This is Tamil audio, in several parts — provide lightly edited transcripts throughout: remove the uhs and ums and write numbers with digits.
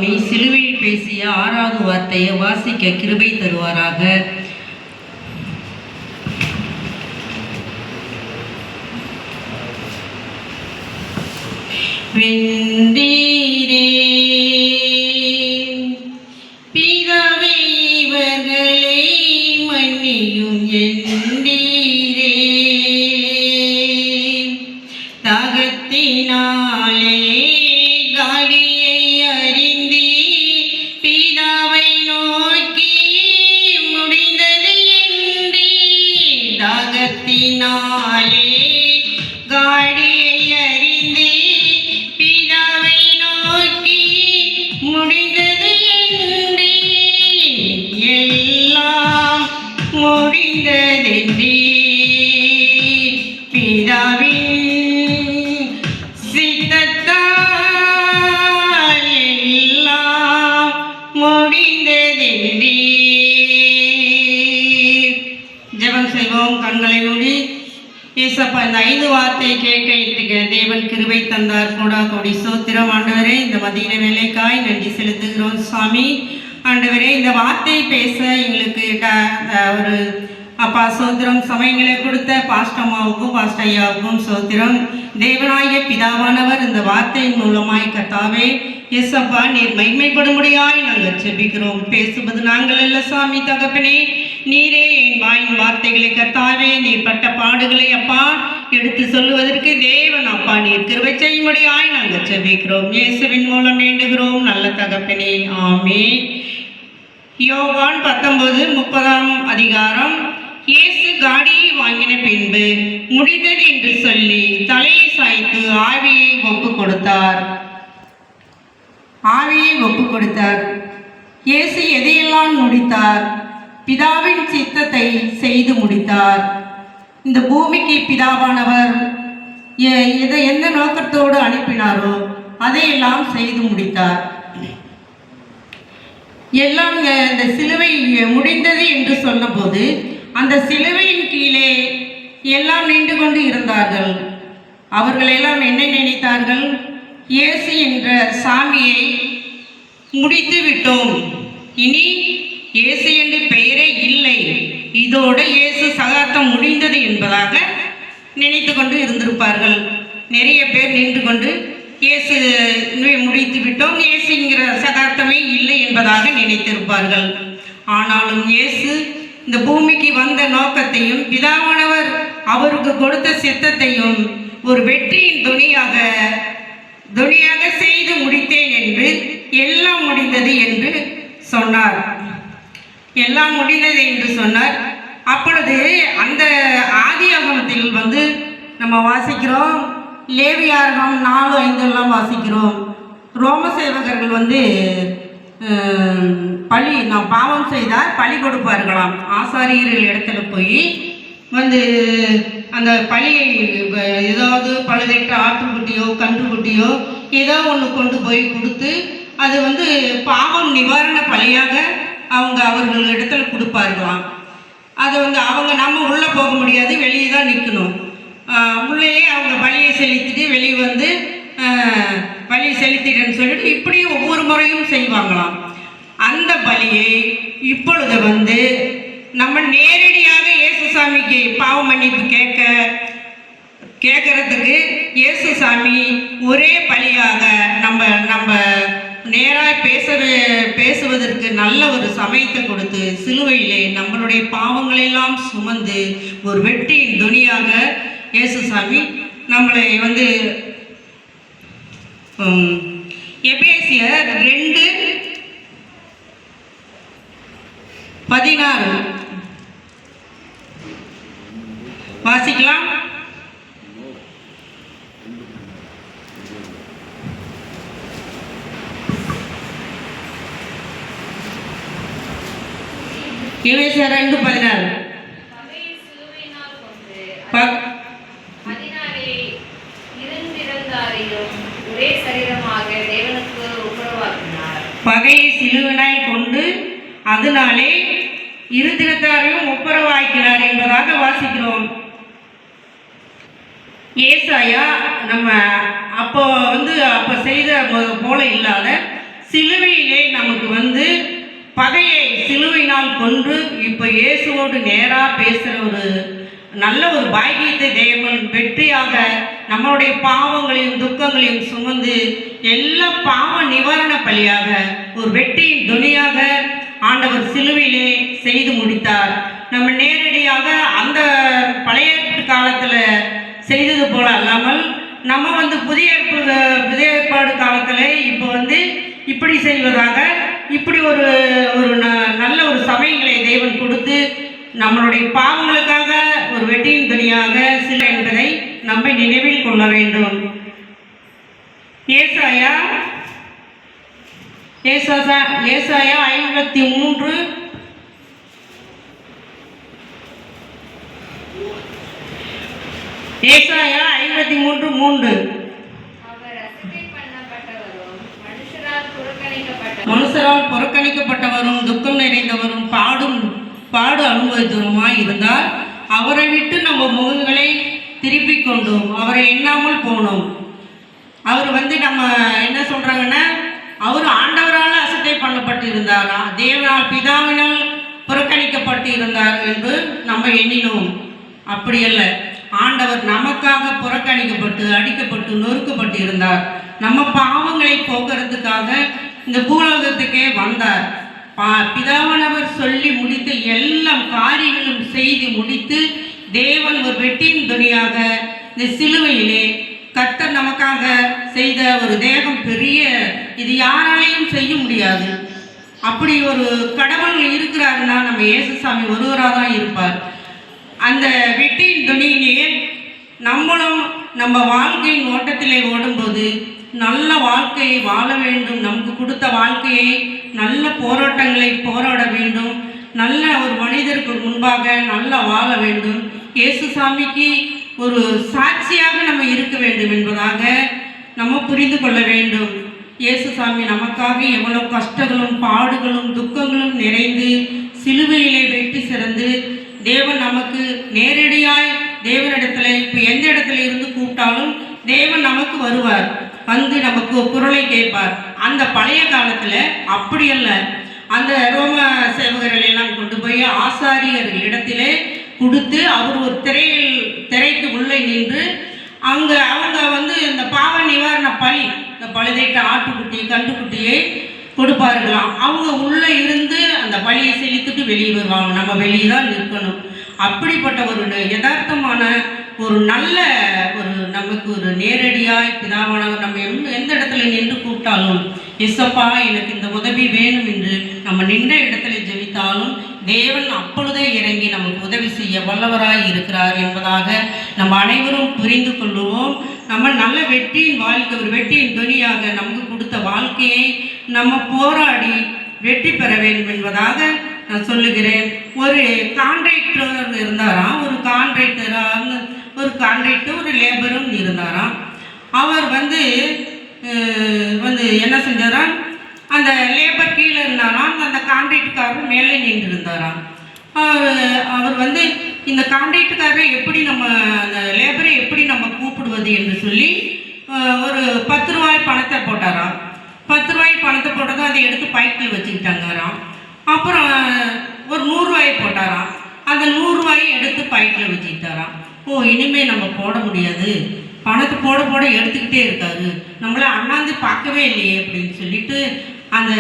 சுவாமி சிலுவையில் பேசிய 6வது வார்த்தையை வாசிக்க கிருபை தருவாராக. வென்றீரே பிதாவே இவர்களை மன்னியும் என்றீரே, தாகத்தினாலே காடியை அறிந்தி பிதாவை நோக்கி முடிந்தது என்றே, தாகத்தினாலே காடியை அறிந்தி பிதாவை நோக்கி முடிந்தது என்றே, எல்லாம் முடிந்ததென்றே, பிதாவின் சித்தத்தால் எல்லாம் முடிந்ததென்றே. ஜெபம் செய்வோம். கண்களை மூடி. ஏசப்பா, இந்த 5 வார்த்தையை கேட்க இன்றைக்கு தேவன் கிருபை தந்தார். கூடா கோடி சோத்திரம். ஆண்டவரே, இந்த மதிய வேலைக்காய் நன்றி செலுத்துகிறோம் சுவாமி. ஆண்டவரே, இந்த வார்த்தையை பேச எங்களுக்கு ஒரு அப்பா சோத்திரம் சமயங்களை கொடுத்த பாஸ்டம்மாவுக்கும் பாஸ்டையாவுக்கும் சோத்திரம். தேவனாகிய பிதாவானவர் இந்த வார்த்தையின் மூலமாய் கர்த்தாவே எஸ்அப்பா நீர் மகிமைப்படும்படியாய் நாங்கள் செபிக்கிறோம். பேசுவது நாங்கள் அல்ல சாமி தகப்பனே, நீரே என் வாயின் வார்த்தைகளை கர்த்தாவே நீர் பட்ட பாடுகளை அப்பா எடுத்து சொல்லுவதற்கு தேவன் அப்பா நீர் கிருபை செய்யும்படியாய் நாங்கள் செபிக்கிறோம். இயேசுவின் மூலம் வேண்டுகிறோம் நல்ல தகப்பனே, ஆமென். யோவான் 19:30 அதிகாரம். இயேசு காடியை வாங்கின பின்பு முடிந்தது என்று சொல்லி தலையை சாய்த்து ஆவியை ஒப்பு கொடுத்தார். இயேசு எதையெல்லாம் முடித்தார்? பிதாவின் சித்தத்தை செய்து முடித்தார். இந்த பூமிக்கு பிதாவானவர் எந்த நோக்கத்தோடு அனுப்பினாரோ அதையெல்லாம் செய்து முடித்தார். எல்லாம் இந்த சிலுவை முடிந்தது என்று சொன்னபோது அந்த சிலுவையின் கீழே எல்லாம் நின்று கொண்டு இருந்தார்கள். அவர்கள் எல்லாம் என்ன நினைத்தார்கள்? இயேசு என்ற சாமியை முடித்து விட்டோம், இனி இயேசு என்று பெயரே இல்லை, இதோடு இயேசு சகாப்தம் முடிந்தது என்பதாக நினைத்து கொண்டு இருந்திருப்பார்கள். நிறைய பேர் நின்று கொண்டு இயேசு முடித்து விட்டோம், இயேசுங்கிற சகாப்தமே இல்லை என்பதாக நினைத்திருப்பார்கள். ஆனாலும் இயேசு இந்த பூமிக்கு வந்த நோக்கத்தையும் பிதாவானவர் அவருக்கு கொடுத்த சித்தத்தையும் ஒரு வெற்றியின் துணியாக செய்து முடித்தேன் என்று எல்லாம் முடிந்தது என்று சொன்னார். எல்லாம் முடிந்தது என்று சொன்னார். அப்பொழுது அந்த ஆதியாகமத்தில் நம்ம வாசிக்கிறோம், லேவியாகமம் 4:5 வாசிக்கிறோம். ரோம சேவகர்கள் நான் பாவம் செய்தால் பழி கொடுப்பார்களாம். ஆசாரியர்கள் இடத்துல போய் அந்த பழியை ஏதாவது பழுதற்ற ஆட்டுக்குட்டியோ கன்றுக்குட்டியோ ஏதோ ஒன்று கொண்டு போய் கொடுத்து அது பாவம் நிவாரண பழியாக அவர்கள் இடத்துல கொடுப்பார்களாம். அது நம்ம உள்ளே போக முடியாது, வெளியே தான் நிற்கணும். உள்ளேயே அவங்க பலியை செலுத்திட்டு வெளியே பலியை செலுத்திட்டேன்னு சொல்லிட்டு இப்படி ஒவ்வொரு முறையும் செய்வாங்களாம். அந்த பலியை இப்பொழுது நம்ம நேரடியாக இயேசு சாமிக்கு பாவ மன்னிப்பு கேட்கறதுக்கு இயேசு சாமி ஒரே பலியாக நம்ம நேராக பேசுவதற்கு நல்ல ஒரு சமயத்தை கொடுத்து சிலுவையிலே நம்மளுடைய பாவங்களெல்லாம் சுமந்து ஒரு வெற்றியின் துணியாக இயேசு சாமி நம்மளை எபேசியர் 2:16 வாசிக்கலாம். எபேசியர் 2:16 பகையை சிலுவையினால் கொண்டு அதனாலே இரு தினத்தாரையும் ஒப்புரவாக்கினார் என்பதாக வாசிக்கிறோம். ஏசாயா நம்ம அப்போ செய்த போல இல்லாத சிலுவையிலே நமக்கு வந்து பகையை சிலுவையினால் கொன்று இப்போ இயேசுவோடு நேராக பேசுகிற ஒரு நல்ல ஒரு பாக்கியத்தை தேவன் வெற்றியாக நம்மளுடைய பாவங்களையும் துக்கங்களையும் சுமந்து எல்லா பாவ நிவாரண பலியாக ஒரு வெற்றியின் துணியாக ஆண்டவர் சிலுவையிலே செய்து முடித்தார். நம்ம நேரடியாக அந்த பழைய காலத்தில் செய்தது போல அல்லாமல் நம்ம வந்து புதிய ஏற்பாடு காலத்தில் இப்போ வந்து இப்படி செய்வதாக இப்படி ஒரு நல்ல ஒரு சபைகளை தேவன் கொடுத்து நம்மளுடைய பாவங்களுக்காக ஒரு வெற்றியின் துணியாக சில என்பதை நம்ம நினைவில் கொள்ள வேண்டும். ஏசாயா 53 ஏசாயா 53:3 மனுஷரால் புறக்கணிக்கப்பட்டவரும் துக்கம் நிறைந்தவரும் பாடு அனுபவித்தவருமாய் இருந்தால் அவரை விட்டு நம்ம முகங்களை திருப்பிக் கொண்டோம், அவரை எண்ணாமல் போனோம். அவர் வந்து நம்ம என்ன சொல்றாங்கன்னா, அவர் ஆண்டவரால் அசட்டை பண்ணப்பட்டு இருந்தாரா, தேவனால் பிதாவினால் புறக்கணிக்கப்பட்டு இருந்தார் என்று நம்ம எண்ணினோம். அப்படி அல்ல, ஆண்டவர் நமக்காக புறக்கணிக்கப்பட்டு அடிக்கப்பட்டு நொறுக்கப்பட்டு இருந்தார். நம்ம பாவங்களை போக்குறதுக்காக இந்த பூலோகத்துக்கே வந்தார். பிதாவானவர் சொல்லி முடித்து எல்லா காரியங்களும் செய்து முடித்து தேவன் ஒரு வெற்றியின் துணியாக இந்த சிலுவையிலே கர்த்தர் நமக்காக செய்த ஒரு தேகம் பெரிய, இது யாராலையும் செய்ய முடியாது. அப்படி ஒரு கடவுள் இருக்கிறாருன்னா நம்ம இயேசுசாமி ஒருவராக தான் இருப்பார். அந்த வெற்றியின் துணியிலேயே நம்மளும் நம்ம வாழ்க்கையின் ஓட்டத்திலே ஓடும்போது நல்ல வாழ்க்கையை வாழ வேண்டும். நமக்கு கொடுத்த வாழ்க்கையை நல்ல போராட்டங்களை போராட வேண்டும். நல்ல ஒரு மனிதருக்கு முன்பாக நல்லா வாழ வேண்டும். இயேசுசாமிக்கு ஒரு சாட்சியாக நம்ம இருக்க வேண்டும் என்பதாக நம்ம புரிந்து கொள்ள வேண்டும். இயேசுசாமி நமக்காக எவ்வளவு கஷ்டங்களும் பாடுகளும் துக்கங்களும் நிறைந்து சிலுவையிலே வெற்றி சிறந்து தேவன் நமக்கு நேரடியாய் தேவனிடத்துல இப்போ எந்த இடத்துல இருந்து கூப்பிட்டாலும் தேவன் நமக்கு வருவார், வந்து நமக்கு குரலை கேட்பார். அந்த பழைய காலத்தில் அப்படி அல்ல. அந்த ரோம சேவகர்கள் எல்லாம் கொண்டு போய் ஆசாரியர்கள் இடத்திலே கொடுத்து அவர் ஒரு திரைக்கு உள்ளே நின்று அங்கே அவங்க வந்து இந்த பாவ நிவாரண பலி, இந்த பழுதைட்ட ஆட்டுக்குட்டி கண்டுக்குட்டியை கொடுப்பார்களாம். அவங்க உள்ளே இருந்து அந்த பலியை செலுத்திட்டு வெளியே வருவாங்க. நம்ம வெளியே தான் நிற்கணும். அப்படிப்பட்ட ஒரு யதார்த்தமான ஒரு நல்ல ஒரு நமக்கு ஒரு நேரடியாய் பிதாவானவர் நம்ம எந்த இடத்துல நின்று கூப்பிட்டாலும் எஸ்ஸப்பா எனக்கு இந்த உதவி வேணும் என்று நம்ம நின்ற இடத்துல ஜெபித்தாலும் தேவன் அப்பொழுதே இறங்கி நமக்கு உதவி செய்ய வல்லவராய் இருக்கிறார் என்பதாக நம்ம அனைவரும் புரிந்து கொள்ளுவோம். நம்ம நல்ல வெற்றியின் வாழ்க்கை, ஒரு வெற்றியின் துணியாக நமக்கு கொடுத்த வாழ்க்கையை நம்ம போராடி வெற்றி பெற வேண்டும் என்பதாக நான் சொல்லுகிறேன். ஒரு கான்ட்ராக்டர் இருந்தாராம், ஒரு கான்ட்ராக்டர் ஒரு லேபரும் இருந்தாராம். அவர் வந்து என்ன செஞ்சாராம், அந்த லேபர் கீழே இருந்தாராம், அந்த கான்ட்ராக்டுக்காரர் மேலே நின்று இருந்தாராம். அவர் வந்து இந்த கான்ட்ராக்டுக்காரரை எப்படி நம்ம அந்த லேபரை எப்படி நம்ம கூப்பிடுவது என்று சொல்லி ஒரு 10 ரூபாய் பணத்தை போட்டாராம். 10 ரூபாய் பணத்தை போட்டதும் அதை எடுத்து பைக்கில் வச்சுக்கிட்டாங்கறாம். அப்புறம் ஒரு 100 ரூபாய் போட்டாராம். அந்த 100 ரூபாயை எடுத்து பைக்கில் வச்சுக்கிட்டாராம். இனிமேல் நம்ம போட முடியாது, பணத்தை போட போட எடுத்துக்கிட்டே இருக்காரு, நம்மளை அண்ணாந்து பார்க்கவே இல்லையே அப்படின்னு சொல்லிட்டு அந்த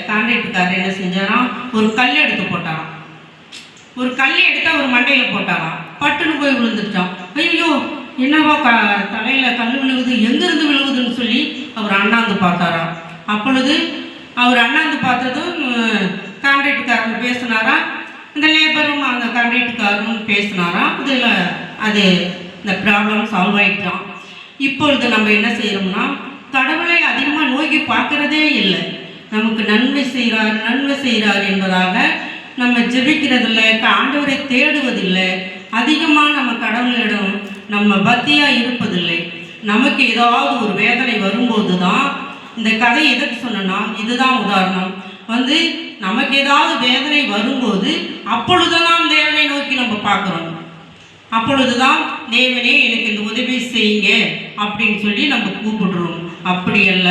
கான்ட்ராக்டுக்காரர் என்ன செஞ்சாராம், ஒரு கல் எடுத்து போட்டாராம். ஒரு கல் எடுத்து அவர் மண்டையில் போட்டாராம். பட்டுன்னு போய் விழுந்துட்டான். ஐயோ என்னவா தலையில் கல் விழுகுது, எங்கேருந்து விழுகுதுன்னு சொல்லி அவர் அண்ணாந்து பார்த்தாராம். அப்பொழுது அவர் அண்ணாந்து பார்த்ததும் கான்ட்ராக்டுக்காரன் பேசினாராம், இந்த லேபரும் அந்த கான்ட்ராக்டுக்காரரும் பேசினாராம். இதில் அது இந்த ப்ராப்ளம் சால்வ் ஆகிட்டான். இப்பொழுது நம்ம என்ன செய்கிறோம்னா, கடவுளை அதிகமாக நோக்கி பார்க்குறதே இல்லை. நமக்கு நன்மை செய்கிறார் என்பதாக நம்ம ஜெபிக்கிறதில்லை, ஆண்டவரை தேடுவதில்லை, அதிகமாக நம்ம கடவுளிடம் நம்ம பக்தியாக இருப்பதில்லை. நமக்கு ஏதாவது ஒரு வேதனை வரும்போது தான், இந்த கதை எதுக்கு சொன்னா இதுதான் உதாரணம். நமக்கு ஏதாவது வேதனை வரும்போது அப்பொழுதுதான் தேவனை நோக்கி நம்ம பார்க்குறோம். அப்பொழுதுதான் தேவனே எனக்கு இந்த உதவி செய்யுங்க அப்படின்னு சொல்லி நம்ம கூப்பிடுறோம். அப்படி அல்ல,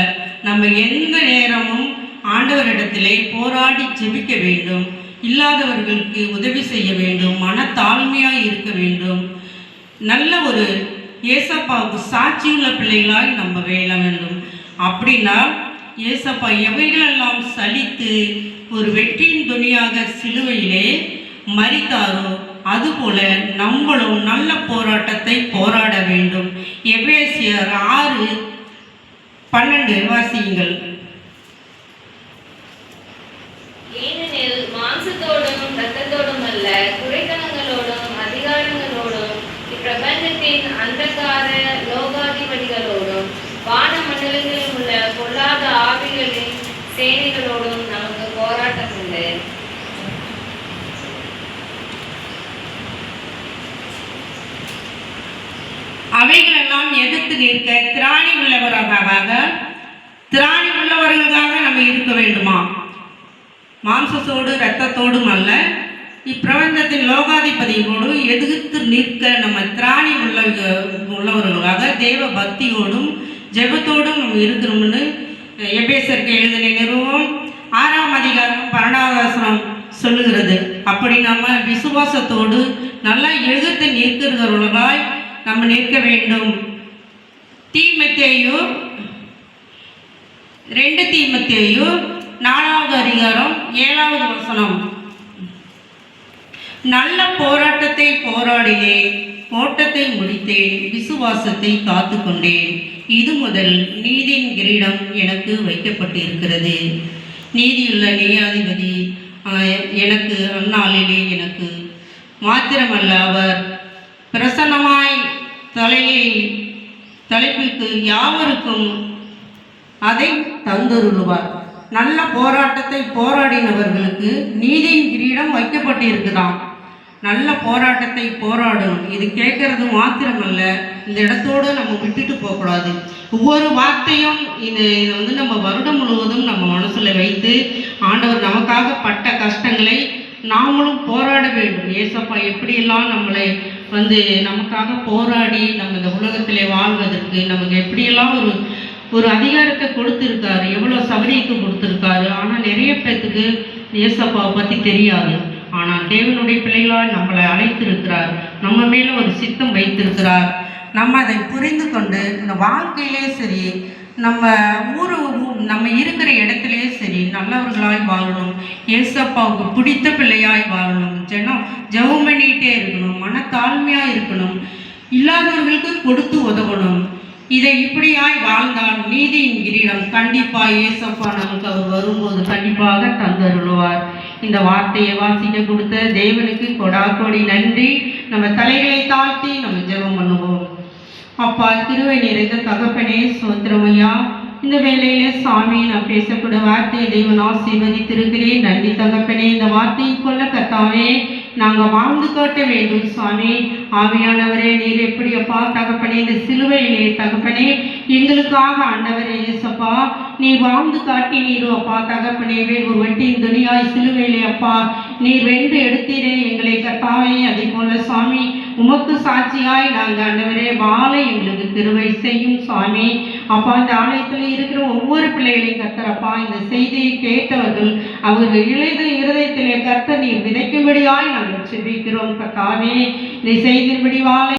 நம்ம எந்த நேரமும் ஆண்டவரிடத்திலே போராடி ஜெபிக்க வேண்டும். இல்லாதவர்களுக்கு உதவி செய்ய வேண்டும். மனத்தாழ்மையாய் இருக்க வேண்டும். நல்ல ஒரு ஏசப்பாவுக்கு சாட்சியுள்ள பிள்ளைகளாய் நம்ம வேள வேண்டும். அப்படின்னா ஏசப்பா எவைகளெல்லாம் சலித்து ஒரு வெற்றியின் துணியாக சிலுவையிலே மரித்தாரோ அதுபோல நம்மளும் நல்ல போராட்டத்தை போராட வேண்டும். எபேசியர் 6:12 வாசியுங்கள். ஏனெனில் மாம்சத்தோடும் இரத்தத்தோடும் அல்ல, குறைத்தனங்களோடும் அதிகாரங்களோடும் இப்பிரபஞ்சத்தின் அந்தகார லோகாதிபதிகளோடும் வான மண்டலங்களில் உள்ள பொல்லாத ஆவிகளின் சேனைகளோடும் நமக்கு போராட்டம் உண்டு. அவைகளெல்லாம் எதிர்த்து நிற்க திராணி உள்ளவர்களுக்காக நம்ம இருக்க வேண்டுமா? மாம்சத்தோடு இரத்தத்தோடும் அல்ல, இப்பிரபஞ்சத்தின் லோகாதிபதியோடு எதிர்த்து நிற்க நம்ம திராணி உள்ளவர்களாக தேவ பக்தியோடும் ஜெபத்தோடும் நம்ம இருக்கணும்னு எபேசருக்கு எழுதின நிறுவனம் 6:12 சொல்லுகிறது. அப்படி நம்ம விசுவாசத்தோடு நல்லா எதிர்த்து நிற்கிறவர்களாய் நம்ம நிற்க வேண்டும். தீமத்தேயு 2 தீமத்தேயு 4:7 நல்ல போராட்டத்தை போராடினேன், ஓட்டத்தை முடித்தேன், விசுவாசத்தை காத்து கொண்டேன். இது முதல் நீதியின் கிரீடம் எனக்கு வைக்கப்பட்டிருக்கிறது. நீதியுள்ள நியாயாதிபதி எனக்கு அந்நாளிலே எனக்கு மாத்திரமல்ல, அவர் பிரசன்னமாய் தலைப்புக்கு யாவருக்கும் அதை தந்தருள்வார். நல்ல போராட்டத்தை போராடினவர்களுக்கு நீதியின் கிரீடம் வைக்கப்பட்டிருக்குதாம். நல்ல போராட்டத்தை போராடணும். இது கேட்கறது மாத்திரமல்ல, இந்த இடத்தோடு நம்ம விட்டுட்டு போகக்கூடாது. ஒவ்வொரு வார்த்தையும் இதை நம்ம வருடம் முழுவதும் நம்ம மனசில் வைத்து ஆண்டவர் நமக்காக பட்ட கஷ்டங்களை நாமளும் போராட வேண்டும். ஏசப்பா எப்படியெல்லாம் நம்மளை நமக்காக போராடி நம்ம இந்த உலகத்திலே வாழ்வதற்கு நமக்கு எப்படியெல்லாம் ஒரு அதிகாரத்தை கொடுத்துருக்காரு, எவ்வளோ சௌகரியத்தை கொடுத்துருக்காரு. ஆனால் நிறைய பேர்த்துக்கு ஏசப்பாவை பற்றி தெரியாது. ஆனால் தேவனுடைய பிள்ளைகளால் நம்மளை அழைத்திருக்கிறார், நம்ம மேலே ஒரு சித்தம் வைத்திருக்கிறார். நம்ம அதை புரிந்து கொண்டு இந்த வாழ்க்கையிலே சரி, நம்ம நம்ம இருக்கிற இடத்துலையே சரி நல்லவர்களாய் வாழணும். ஏசப்பாவுக்கு பிடித்த பிள்ளையாய் வாழணும். ஜெபம் பண்ணிகிட்டே இருக்கணும். மனத்தாழ்மையாக இருக்கணும். இல்லாதவர்களுக்கு கொடுத்து உதவணும். இதை இப்படியாய் வாழ்ந்தால் நீதியின் கிரீடம் கண்டிப்பாக ஏசப்பா நமக்கு அவர் வரும்போது கண்டிப்பாக தந்தருள்வார். இந்த வார்த்தையை வாசிக்க கொடுத்த தேவனுக்கு கொடாக்கோடி நன்றி. நம்ம தலைகளை தாழ்த்தி நம்ம ஜெபம் பண்ணுவோம். அப்பா, கிருபை நிறைந்த தகப்பனே, ஸ்தோத்திரமையா. இந்த வேளையில சாமி நான் பேசக்கூடிய வார்த்தையை தேவன் ஆசீர்வதித்திருக்கிறேன். நன்றி தகப்பனே. இந்த வார்த்தையை கொள்ள கர்த்தாவே நாங்கள் வாழ்ந்து காட்ட வேண்டும். சுவாமி ஆவியானவரே, நீர் எப்படி அப்பா தகப்பனே இந்த சிலுவையிலே தகப்பனே எங்களுக்காக ஆண்டவரே இயேசப்பா நீர் வாழ்ந்து காட்டினீரோ அப்பா தகப்பனே. ஒரு வெட்டியின் துணியாய் சிலுவையிலே அப்பா நீர் வென்று எடுத்தீரே எங்களை கர்த்தாவே. அதே போல சுவாமி உமக்கு சாட்சியாய் நாங்கள் ஆண்டவரே வாழ எங்களுக்கு கிருபை செய்யும் சுவாமி. அப்பா இந்த ஆலயத்தில் இருக்கிற ஒவ்வொரு பிள்ளைகளையும் கர்த்தரப்பா இந்த செய்தியை கேட்டவர்கள் அவர்கள் இருதயத்திலே கர்த்தர் நீர் விதைக்கும்படியாய் நாங்கள் செபிக்கிறோம் கர்த்தாவே. இந்த செய்தியின்படி வாழ